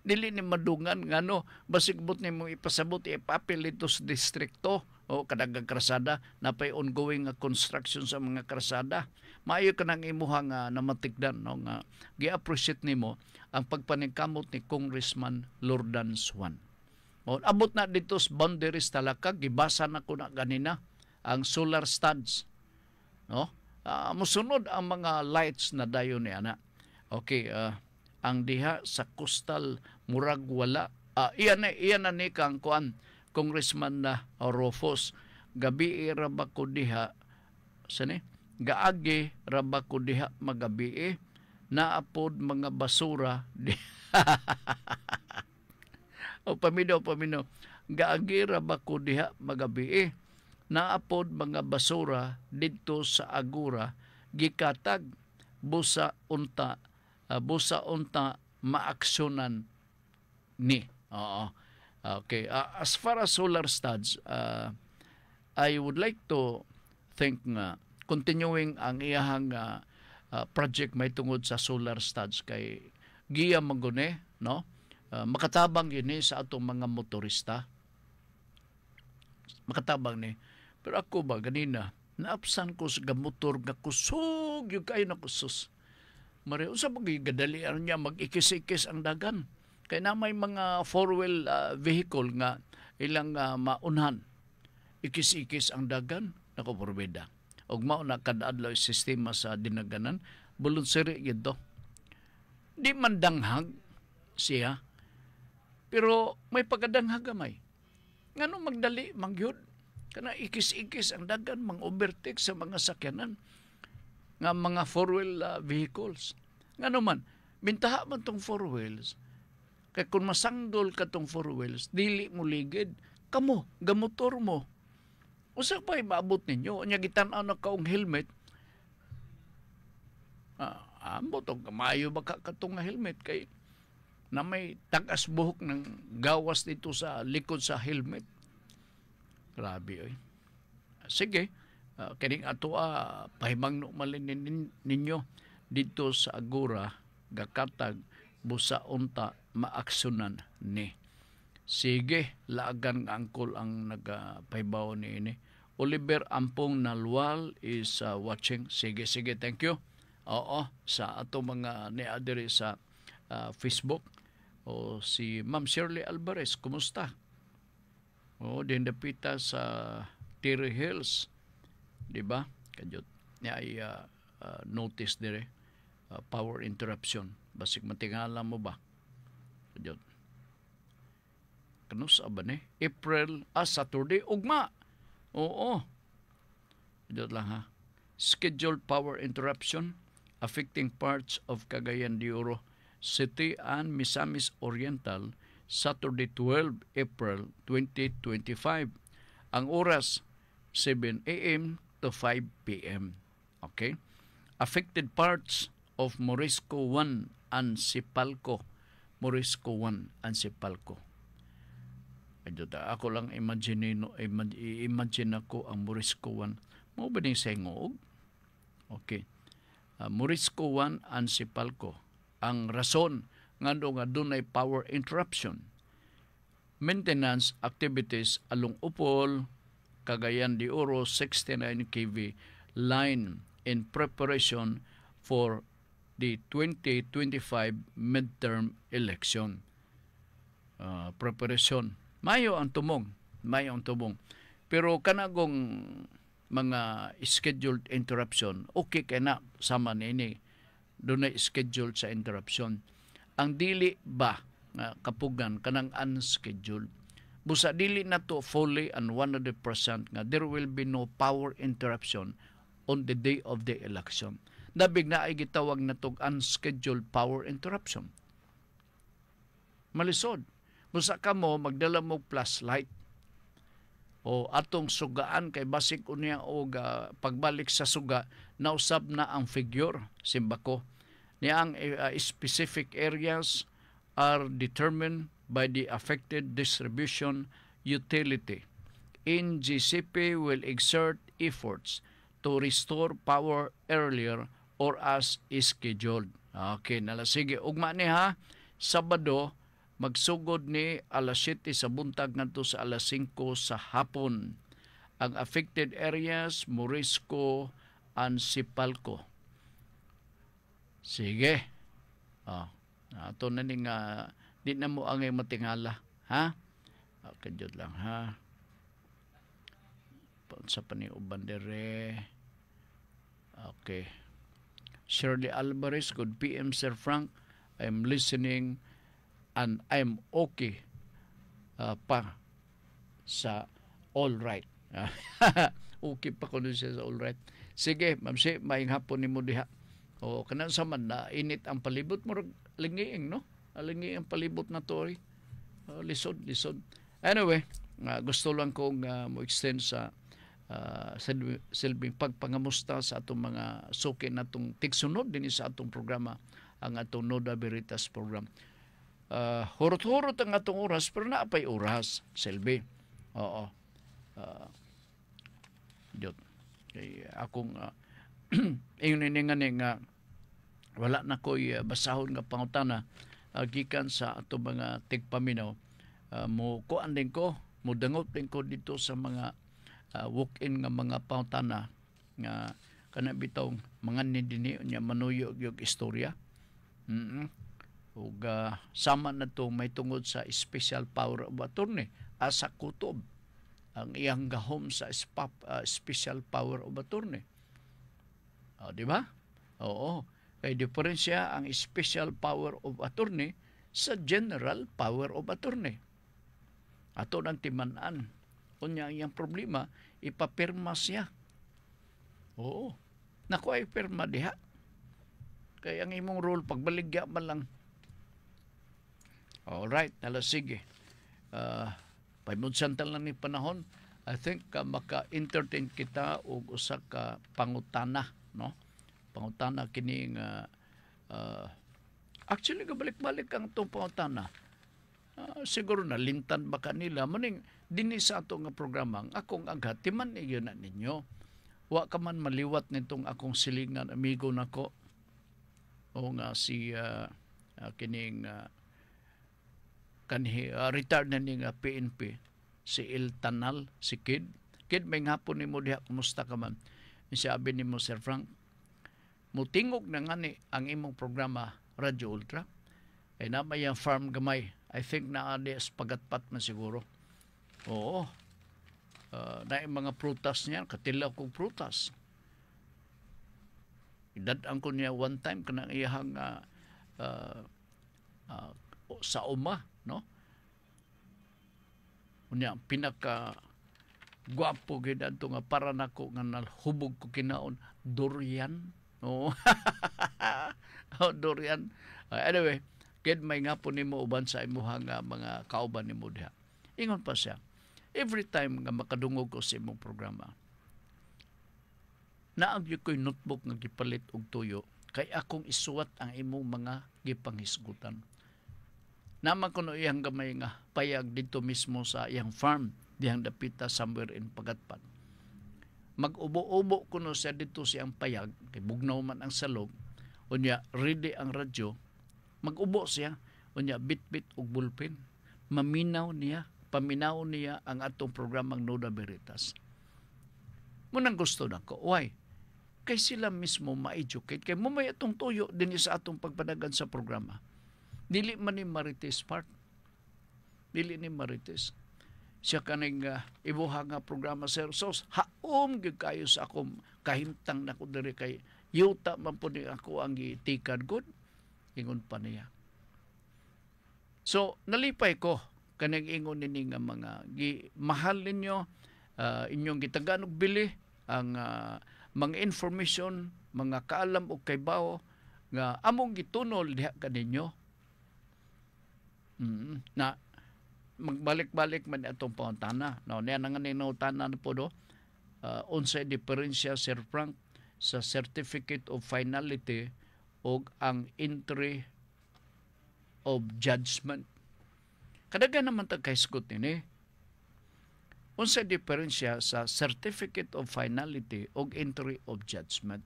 ni madungan ngano basig but nimo ipasabot ipapil dito sa distrikto o kadagang krasada napay ongoing nga construction sa mga krasada maayo kanang imuha nga namatikdan no nga gi-appreciate nimo ang pagpaningkamot ni Congressman Lordan Swan. Abot na dito sa boundaries talaka gibasa na ko na ganina ang solar studs, no? Musunod ang mga lights na dayon ni ana. Okay, ang diha sa coastal murag wala. Iyan na ni kang kuan Congressman na Rofos. Gabi ra ba ko diha sani? Gaagi ra ba ko diha magabi naapod mga basura. o pamino. Gaagi ra ba ko diha magabi naapod mga basura didto sa Agura gikatag busa unta maaksyonan ni. Okay, as far as solar studs, I would like to think nga continuing ang iyahang project may tungod sa solar studs kay giya magune, no? Makatabang yun sa atong mga motorista. Makatabang ni. Pero ako ba, ganina, naapsan ko sa motor nga kusog yung kayo na kusos. Mario, sa gadalian niya mag-ikis-ikis ang dagan. Kaya na may mga four-wheel vehicle nga ilang maunhan. Ikis-ikis ang dagan, nakupurbeda. Og mao na kadaadlaw sistema sa dinaganan, voluntary gito. Di man danghag siya, pero may pagkadanghag gamay. Ngano magdali, mangyod? Kana ikis-ikis ang dagan, mga overtake sa mga sakyanan nga mga four-wheel vehicles. Nga naman, mintaha man tong four wheels. Kaya kung masanggol ka tong four wheels, dili mo ligid, kamo, gamotor mo. Usa pa maabot ninyo, nya gitan-aw na kaong helmet, ambot o kamayo ba katong nga helmet kay na may tagas buhok ng gawas dito sa likod sa helmet. Grabe oy. Sige, kining ato pahimangno malin ninyo dito sa Agora gakatag busa unta maaksyonan ni. Sige, laagan angkol ang nagapahibaw ni ini. Oliver Ampong Nalwal is watching. Sige, thank you. Oo, sa ato mga niadiri sa Facebook. O si Ma'am Shirley Alvarez, kumusta? O, dindapita sa Terry Hills. Diba? Kajot niya ay notice dire power interruption. Basig matingala mo ba? Kajot. Kanus ba ni? April, Saturday, ugma. Oo. Kajot lang ha. Scheduled power interruption affecting parts of Cagayan de Oro City and Misamis Oriental Saturday 12 April 2025. Ang oras 7 a.m. to 5 p.m. Okay? Affected parts of Morisco 1 and Sipalco. Morisco 1 and Sipalco. Ako lang imagine ako ang Morisco 1. Mo ba ning sengog? Okay. Morisco 1 Ansipalco. Ang rason nga dunay power interruption. Maintenance activities along Upol, Cagayan de Oro 69 kV line in preparation for the 2025 midterm election. Preparation. Mayo ang tumong. Pero kanagong mga scheduled interruption, okay kay na sama nini. Doon na scheduled sa interruption. Ang dili ba nga kapugan kanang unscheduled. Busa dili na to fully and 100% nga there will be no power interruption on the day of the election. Nabig na ay gitawag na tog unscheduled power interruption. Malisod. Busa ka mo, magdala mo flashlight. O atong sugaan kay basik unya og pagbalik sa suga, nausab na ang figure, simbako. Niya ang specific areas are determined by the affected distribution utility. NGCP will exert efforts to restore power earlier or as scheduled. Okay, nalasige. Ugma ni ha, Sabado, magsugod ni alas 7 sa buntag ngadto sa alas 5 sa hapon. Ang affected areas, Morisco and Sipalco. Sige. Ato na ning di na mo angay matingala, ha? Okay, jud lang, ha? Sa pa ni uban dere. Okay. Shirley Alvarez, good PM, Sir Frank. I'm listening and I'm okay pa sa all right. Okay pa ko siya sa all right. Sige, ma'am, si maayong hapon nimo diha. O kanang sa man na init ang palibot mo lingiing, no? Alingi ang palibot na to. Lisod. Anyway, gusto lang kong mo-extend sa silbing pagpangamusta sa atong mga suki na itong tigsunod din sa atong programa, ang atong Noda Veritas program. Hurot-hurot ang atong oras, pero naapay oras, Silbi. Oo. Diyot. Kaya akong ingon nga wala na ko'y basahon nga pangutana gikan sa ato mga tigpaminaw. Mo kuan din ko, mo dangot din ko dito sa mga walk-in nga mga pangutana nga kana bitaw mga nidini nya manuyo yung istorya. Ug sama na to may tungod sa special power of attorney asa kutob ang iyang gahom sa special power of attorney. Di ba? Oo. Kay diferensya ang special power of attorney sa general power of attorney. Ato nang timan-an. Kunya ang problema, ipapirma siya. Oo. Naku ay pirma diha. Kaya ang imong rule, pagbaligya man lang. Alright, sige. Paimudsantal lang ni panahon. I think maka-entertain kita og usa ka pangutana, no? Pangutana kining actually gabalik-balik ang itong pangutana. Siguro na lintan ba kanila maning dinhi sa ato nga programa akong aghat timan iyo na ninyo. Wa ka man maliwat nitong akong silingan amigo nako o nga si kining kanhi retired na ning PNP si Il Tanal, si Kid may ngapon nimo diha, kumusta ka man? Sabi nimo, Sir Frank, mutingog na ngani ang imong programa Radio Ultra. Ay na may farm gamay. I think na ades pagatpat man siguro. Oo. Na mga prutas niya, katilaw kong prutas. Idadaan ko niya one time kanang iyahang sa uma, no? Unya pinaka gwapo gid adto nga para nako nga nalhubog ko kinaon durian. Oh. Durian. Anyway, kid may nga po nimo uban sa imuhang mga kauban nimo diha. Ingon pa siya. Every time nga makadungog ko sa imong programa, naagyo ko'y notebook nga gipalit og tuyo kay akong isuwat ang imong mga gipanghisgutan. Naman ko no iyang gamay nga payag dito mismo sa iyang farm dihang dapita somewhere in Pagatpat. mag-ubo-ubo kuno siya dito siyang payag, kay bugnaw man ang salog, unya ready ang radyo, mag-ubo siya, unya bit-bit og bulpen, paminaw niya ang atong programang Nuda Veritas. Munang gusto nako, why? Kay sila mismo ma-educate, kay mumay atong tuyo din sa atong pagpanagan sa programa. Dili man ni Marites part. Dili ni Marites. Siya kaning ibuha nga programa, sir. So, haom gyud kayo sa akong kahimtang nako diri kay yuta man po ni ako ang gitikad good. Ingon pa niya. So, nalipay ko kanang ingon nini nga mga mahal ninyo, inyong gitagan og bili ang mga information, mga kaalam o kaybaw nga among gitunol diha kaninyo. Na magbalik-balik man atong pangutana. No, niya nga ninutana na po do. Unsay diferensya, Sir Frank, sa Certificate of Finality o ang Entry of Judgment. Kadaga naman tagkaisgot nini. Unsay diferensya sa Certificate of Finality o Entry of Judgment?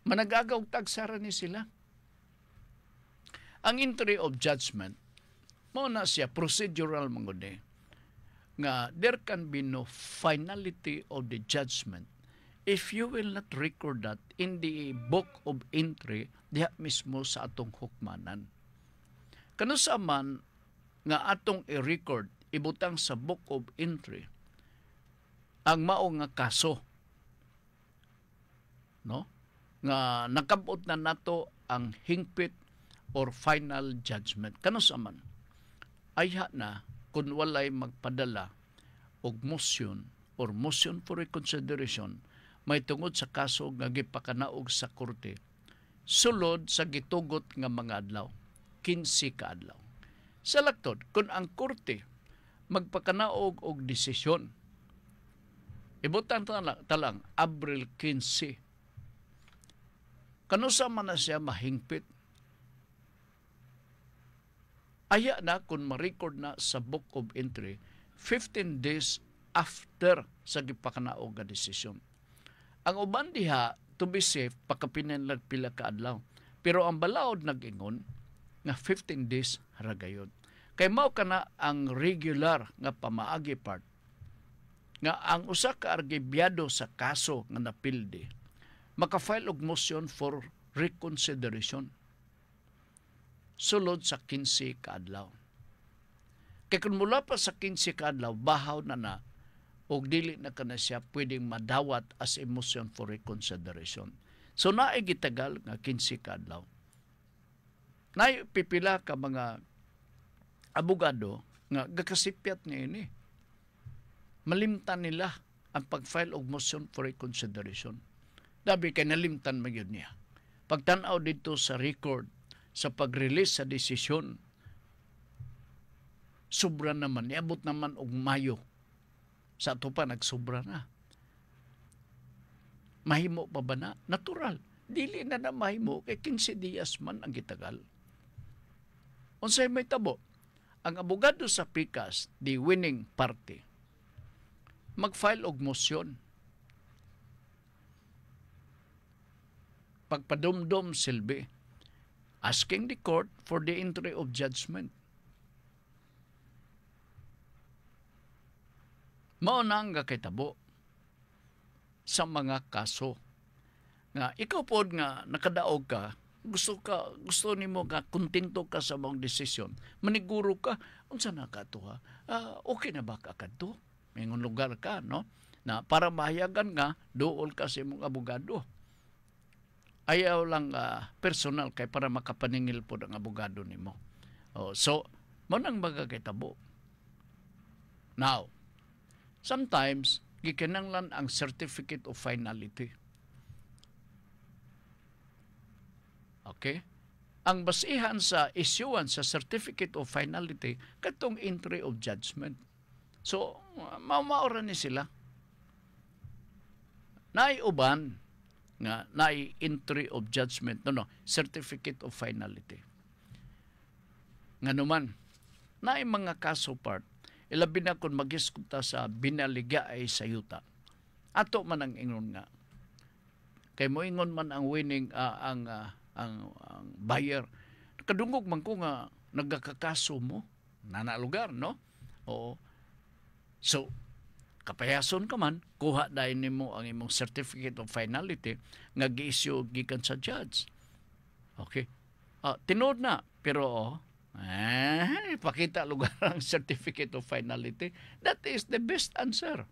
Managagaw tagsara ni sila. Ang entry of judgment, mo na siya procedural mangod nga there can be no finality of the judgment if you will not record that in the book of entry diha mismo sa atong hukmanan. Kano sa man nga atong i-record ibutang sa book of entry ang mao nga kaso, no, nga nakabot na nato ang hingpit or final judgment. Kano sa man ayha na kung walay magpadala og motion or motion for reconsideration may tungod sa kaso nga gipakanaog sa korte sulod sa gitugot nga mga adlaw, 15 ka adlaw. Sa laktod, kung ang korte magpakanaog og desisyon, ibutan talang Abril 15, kano sa man na siya mahingpit, aya na kung ma-record na sa book of entry 15 days after sa gipakanaog nga desisyon. Ang uban diha, to be safe, pakapinan pila ka adlaw. Pero ang balaod nag-ingon nga 15 days ragayon. Kay mao kana ang regular nga pamaagi part nga ang usa ka argibyado sa kaso nga napildi maka-file og motion for reconsideration sulod sa 15 ka adlaw. Kaya kung mula pa sa 15 ka adlaw, bahaw na o dili na kana siya pwedeng madawat as a motion for reconsideration. So naay gitagal nga 15 ka adlaw. Naay pipila ka mga abogado nga gakasipyat niini. Malimtan nila ang pag-file og motion for reconsideration. Dabi kay nalimtan magyud niya. Pagtan-aw dito sa record sa pag-release sa desisyon, sobra naman, niabot naman og Mayo. Sa ato pa, nagsubra na. Mahimo pa ba na? Natural. Dili na mahimo, kay 15 días man ang gitagal. Unsay may tabo, ang abogado sa PICAS, the winning party, mag-file og motion. Pagpadumdum silbi, asking the court for the entry of judgment. Mao na ang kakitabo sa mga kaso nga ikaw pod nga nakadaog ka, gusto nimo ka kontento ka sa mong desisyon, maniguro ka unsa na ka to ha, okay na ba ka kadto mingon lugar ka, no, na para mahayagan nga duol ka sa imong abogado. Ayaw lang personal kay para makapaningil po ang abogado nimo. So, mo nang magakitabo. Now, sometimes, gikinanglan ang certificate of finality. Okay? Ang basihan sa issuance sa certificate of finality, katong entry of judgment. So, maura ni sila. Naiuban nga naay entry of judgment, certificate of finality. Nga naman, naay mga kaso part, Ilabi na kung mag-iskuta sa binaligya ay sayuta. Ato man ang ingon nga. Kay mo ingon man ang winning, ang buyer. Kadungog man ko nga nagkakaso mo. Nana lugar, no? Oo. So, kapayason ka man, kuha dahil nimo ang imong certificate of finality nga gi-issue gikan sa judge. Okay. Tinood na, pero pakita lugar ang certificate of finality. That is the best answer.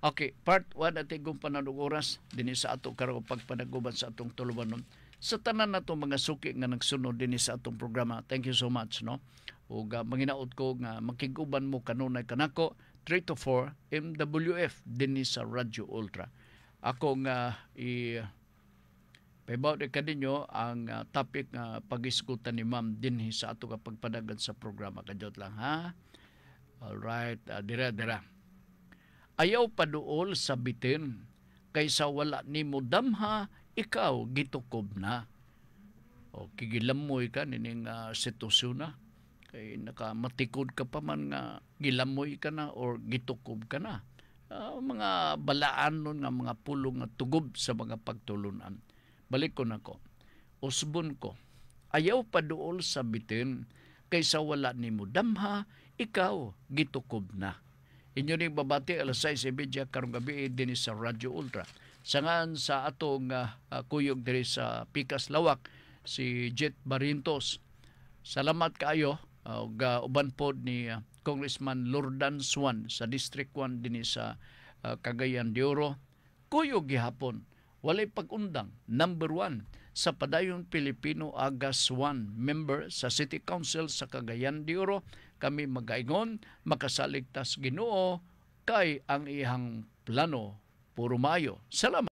Okay, part 1 at igong pananong oras din sa ato karong pagpanaguban sa atong tulumanon. Sa tanan na itong mga suki nga nagsunod din sa atong programa. Thank you so much, no? Ug manginaot ko nga makiguban mo kanunay kanako 3 to 4 MWF din sa Radyo Ultra. Ako nga paibaw ka ninyo ang topic nga pag-iskutan ni Ma'am din sa ato kapagpadagan sa programa. Kadyot lang, ha? Alright, dira. Ayaw paduol sa bitin, kaysa wala ni mo damha, ikaw gitukob na. O kigilamoy ka nining sitwasyon na. Kay nakamatikod ka pa man nga gilamoy ka na or gitukob ka na. Mga balaan nun nga mga pulong nga tugob sa mga pagtulunan. Balik ko na ko. Usbon ko. Ayaw paduol sa bitin, kaysa wala ni mo damha, ikaw gitukob na. Inyo ning babati alas 6:30 karong gabi din sa Radyo Ultra. Sangan sa atong kuyog diri sa Pikas Lawak si Jet Barintos. Salamat kaayo ug uban pod ni Congressman Lordan Swan sa District 1 din sa Cagayan de Oro. Kuyog gihapon walay pag-undang number 1 sa Padayon Pilipino Agas 1 member sa City Council sa Cagayan de Oro. Kami magaingon, makasaligtas Ginoo kay ang ihang plano puro mayo. Salamat.